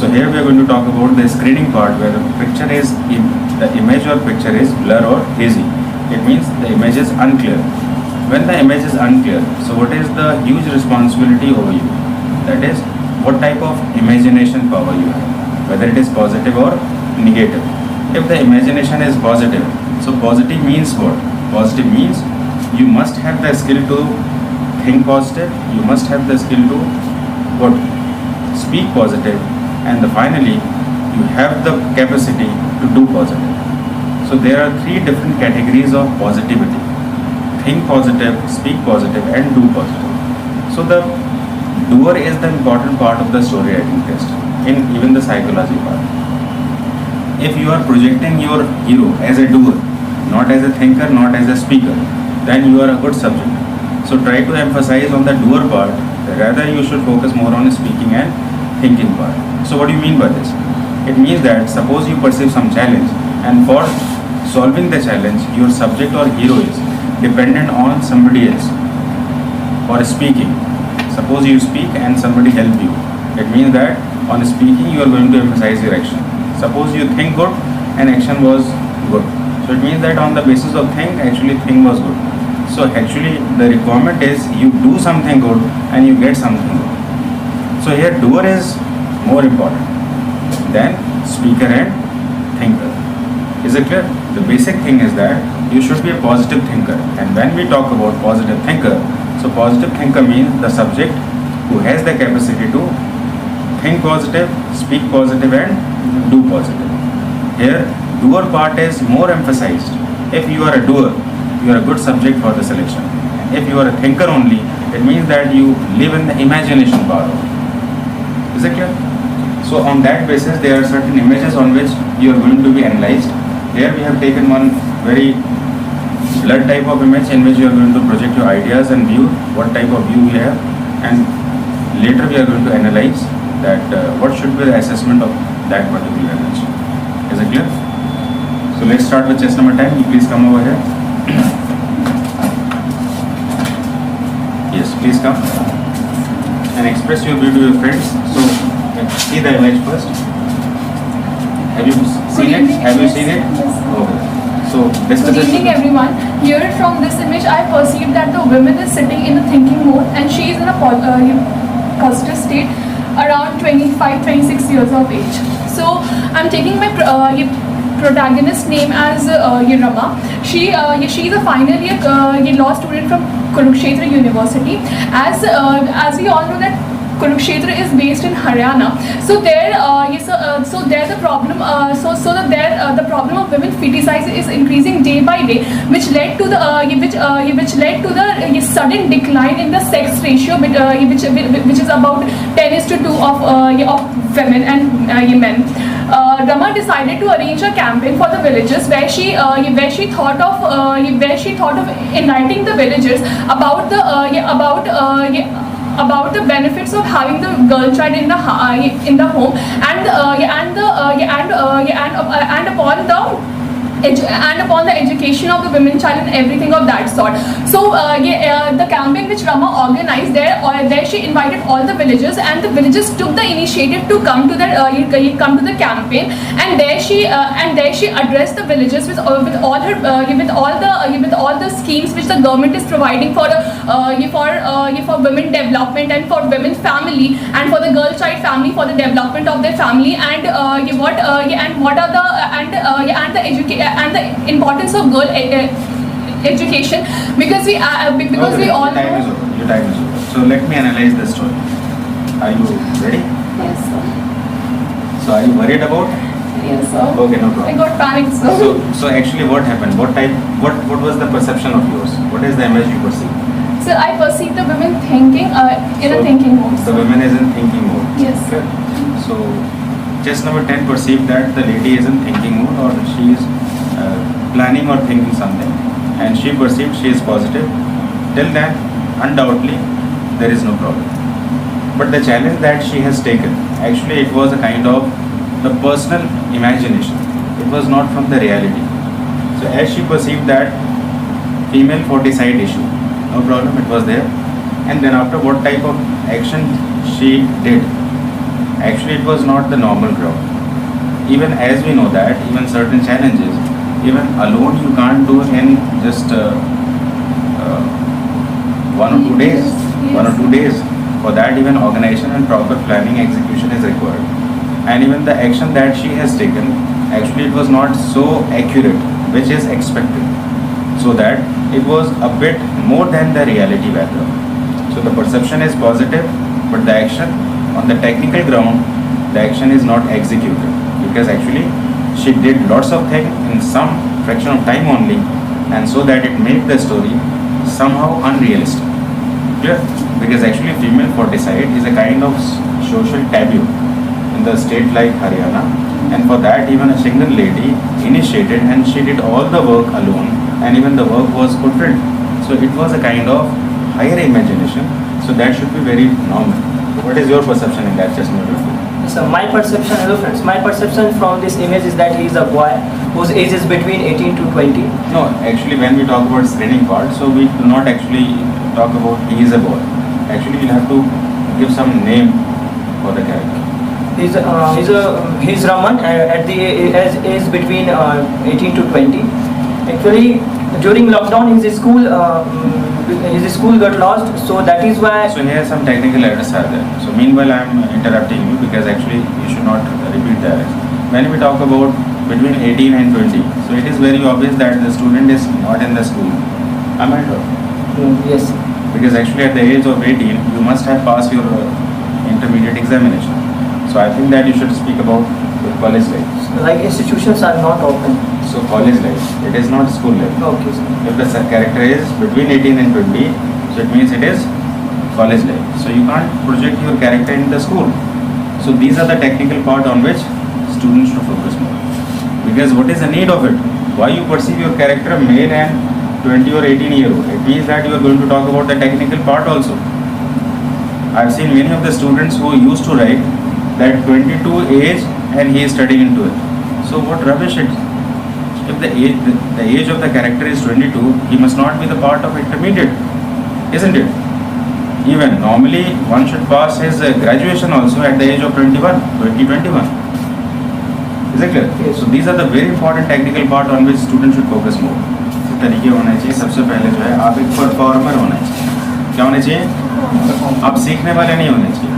So here we are going to talk about the screening part, where the picture is the image or picture is blur or hazy. It means the image is unclear. When the image is unclear, so what is the huge responsibility over you? That is, what type of imagination power you have, whether it is positive or negative. If the imagination is positive, so positive means what? Positive means you must have the skill to think positive, you must have the skill to what? Speak positive, and finally you have the capacity to do positive. So there are three different categories of positivity: think positive, speak positive, and do positive. So the doer is the important part of the story writing test in even the psychology part. If you are projecting your hero as a doer, not as a thinker, not as a speaker, then you are a good subject. So try to emphasize on the doer part, rather you should focus more on speaking and thinking part. So what do you mean by this? It means that suppose you perceive some challenge, and for solving the challenge, your subject or hero is dependent on somebody else for speaking. Suppose you speak and somebody help you. It means that on speaking you are going to emphasize your action. Suppose you think good and action was good. So it means that on the basis of actually thing was good. So actually the requirement is you do something good and you get something good. So here doer is more important than speaker and thinker. Is it clear? The basic thing is that you should be a positive thinker. And when we talk about positive thinker, so positive thinker means the subject who has the capacity to think positive, speak positive, and do positive. Here doer part is more emphasized. If you are a doer, you are a good subject for the selection. If you are a thinker only, it means that you live in the imagination part. Is it clear? So on that basis, there are certain images on which you are going to be analyzed. Here we have taken one very blurred type of image in which you are going to project your ideas and view, what type of view you have, and later we are going to analyze that what should be the assessment of that particular image. Is it clear? So let's start with chess number 10. You please come over here. Yes, please come and express your view to your friends. So see the image first. Have you seen it? Have you seen it? Okay. So good evening everyone. Here from this image I perceive that the woman is sitting in a thinking mode and she is in a positive state around 25-26 years of age. So I'm taking my protagonist name as Rama. She is a final year law student from Kurukshetra University. As we all know that Kurukshetra is based in Haryana. So there, so there the problem, the problem of women feticide is increasing day by day, which led to the sudden decline in the sex ratio, which is about 10:2 of women and men. Rama decided to arrange a campaign for the villagers where she thought of enlightening the villagers about the benefits of having the girl child in the home and upon the education of the women child and everything of that sort. So the campaign which Rama organized there she invited all the villagers, and the villagers took the initiative to come to the campaign, and there she addressed the villagers with all the schemes which the government is providing for women development and for women family and for the girl child family, for the development of their family, and the importance of girl education, because we all know. Your time is over. So let me analyze the story. Are you ready? Yes, sir. So are you worried about? Yes, sir. Okay, no problem. I got panicked, sir. So actually what happened? What was the perception of yours? What is the image you perceive? Sir, I perceive the women thinking in a thinking mode. The women is in thinking mode. Yes. Okay. So chess number 10 perceived that the lady is in thinking mode, or she is planning or thinking something, and she perceived she is positive. Till then, undoubtedly, there is no problem. But the challenge that she has taken, actually it was a kind of the personal imagination. It was not from the reality. So as she perceived that female foeticide issue, no problem, it was there. And then after what type of action she did, Actually, it was not the normal ground. Even as we know that, even certain challenges, even alone you can't do in just 1 or 2 days. Yes. 1 or 2 days. For that, even organization and proper planning execution is required. And even the action that she has taken, actually it was not so accurate, which is expected. So that it was a bit more than the reality background. So the perception is positive, but the action on the technical ground, the action is not executed. Because actually she did lots of things in some fraction of time only, and so that it made the story somehow unrealistic. Clear? Because actually female foeticide is a kind of social taboo in the state like Haryana, and for that even a single lady initiated and she did all the work alone, and even the work was fulfilled. So it was a kind of higher imagination, so that should be very normal. So what is your perception in that chestnut rifle? So my perception, hello friends, my perception from this image is that he is a boy whose age is between 18 to 20. No, actually when we talk about screening part, so we do not actually talk about he is a boy. Actually we'll have to give some name for the character. He's Raman at the age between 18 to 20. Actually, during lockdown, his school got lost, so that is why. So here some technical errors are there. So meanwhile I am interrupting you because actually you should not repeat the errors. When we talk about between 18 and 20, so it is very obvious that the student is not in the school. Am I right? Yes. Because actually at the age of 18, you must have passed your intermediate examination. So I think that you should speak about the college life. Like institutions are not open. So college life, it is not school life. Okay. Sir. If the character is between 18 and 20, so it means it is college life. So you can't project your character in the school. So these are the technical part on which students should focus more. Because what is the need of it? Why you perceive your character male and 20 or 18 year old? It means that you are going to talk about the technical part also. I have seen many of the students who used to write that 22 age and he is studying into it. So what rubbish it is. If the age of the character is 22, he must not be the part of intermediate, isn't it? Even normally one should pass his graduation also at the age of 21. Is it clear? Yes. So these are the very important technical part on which students should focus more. इस तरीके होना चाहिए. सबसे पहले जो है आप एक परफॉर्मर होना चाहिए. क्या होना चाहिए? आप सीखने वाले नहीं होने चाहिए.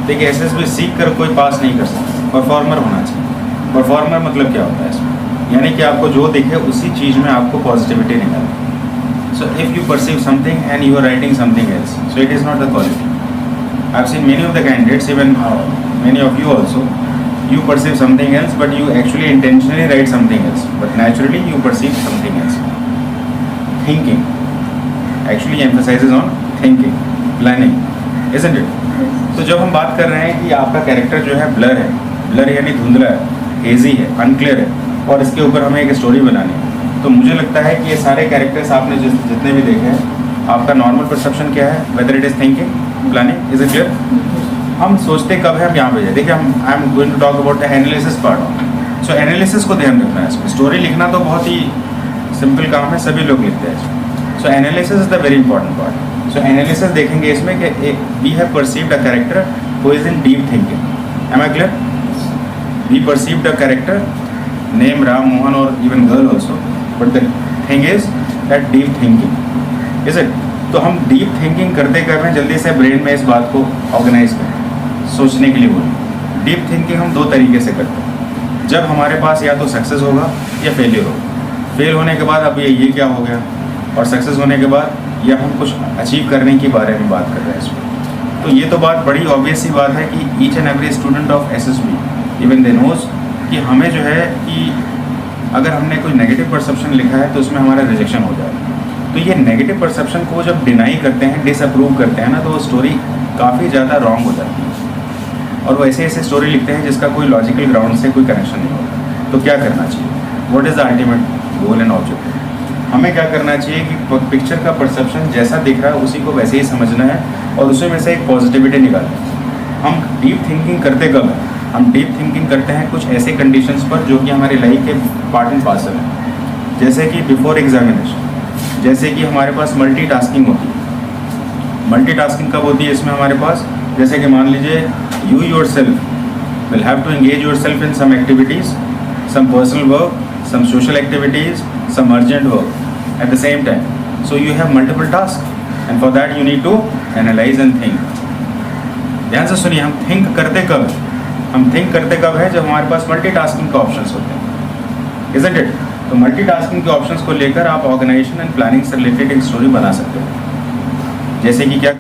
देखिए एसएसबी सीख कर कोई पास नहीं कर सकता. परफॉर्मर होना चाहिए. परफॉर्मर मतलब क्या होता है इसमें? यानी कि आपको जो दिखे उसी चीज़ में आपको पॉजिटिविटी निकालनी. So if you perceive something and you are writing something else, so it is not the quality. I have seen many of the candidates, even many of you also, you perceive something else, but you actually intentionally write something else. But naturally you perceive something else. Thinking actually emphasizes on thinking, planning, isn't it? तो जब हम बात कर रहे हैं कि आपका character जो है ब्लर यानी धुंधला है, हेजी है, अनक्लियर है, और इसके ऊपर हमें एक स्टोरी बनानी है, तो मुझे लगता है कि ये सारे कैरेक्टर्स आपने जितने भी देखे हैं, आपका नॉर्मल परसेप्शन क्या है? Whether it is thinking, planning, is it clear? हम सोचते कब है हम यहाँ पे जाए. देखिए हम I am going to talk about the analysis part. So analysis को ध्यान रखना है इसमें. स्टोरी लिखना तो बहुत ही सिंपल काम है, सभी लोग लिखते हैं. So analysis is the very important part. So analysis देखेंगे इसमें कि we have perceived a character who is in deep thinking. Am I clear? We perceived a character name Ram, Mohan, or even girl also. But the thing is that deep thinking, is it? तो हम deep thinking करते कर रहे हैं, जल्दी से brain में इस बात को ऑर्गेनाइज करें, सोचने के लिए बोलें. डीप थिंकिंग हम दो तरीके से करते हैं. जब हमारे पास या तो सक्सेस होगा या फेलियर होगा. फेल होने के बाद अब ये क्या हो गया, और सक्सेस होने के बाद या हम कुछ अचीव करने के बारे में बात कर रहे हैं इसमें. तो ये तो बात बड़ी ऑब्वियस सी बात है कि each and every student of SSB even they knows कि हमें जो है कि अगर हमने कोई नेगेटिव परसेप्शन लिखा है तो उसमें हमारा रिजेक्शन हो जाएगा. तो ये नेगेटिव परसेप्शन को जब डिनाई करते हैं, डिसअप्रूव करते हैं ना, तो वो स्टोरी काफ़ी ज़्यादा रॉन्ग हो जाती है, और वो ऐसे स्टोरी लिखते हैं जिसका कोई लॉजिकल ग्राउंड से कोई कनेक्शन नहीं होता. तो क्या करना चाहिए? What is the ultimate goal and objective? हमें क्या करना चाहिए कि पिक्चर का परसेप्शन जैसा दिख रहा है उसी को वैसे ही समझना है, और उसी में से एक पॉजिटिविटी निकालना है. हम डीप थिंकिंग करते कब हैं? हम डीप थिंकिंग करते हैं कुछ ऐसे कंडीशंस पर जो कि हमारी लाइफ के पार्ट एंड पार्सल है. जैसे कि बिफोर एग्जामिनेशन, जैसे कि हमारे पास मल्टीटास्किंग होती है. मल्टीटास्किंग कब होती है इसमें हमारे पास? जैसे कि मान लीजिए you yourself will have to engage yourself in some activities, some personal work, some social activities, some urgent work at the same time. So you have multiple tasks, and for that you need to analyze and think. ध्यान से सुनिए, हम think करते कब है? हम think करते कब है? जब हमारे पास मल्टीटास्किंग के ऑप्शंस होते हैं, isn't it? तो मल्टीटास्किंग के ऑप्शंस को लेकर आप ऑर्गेनाइजेशन एंड प्लानिंग से रिलेटेड एक स्टोरी बना सकते हो। जैसे कि क्या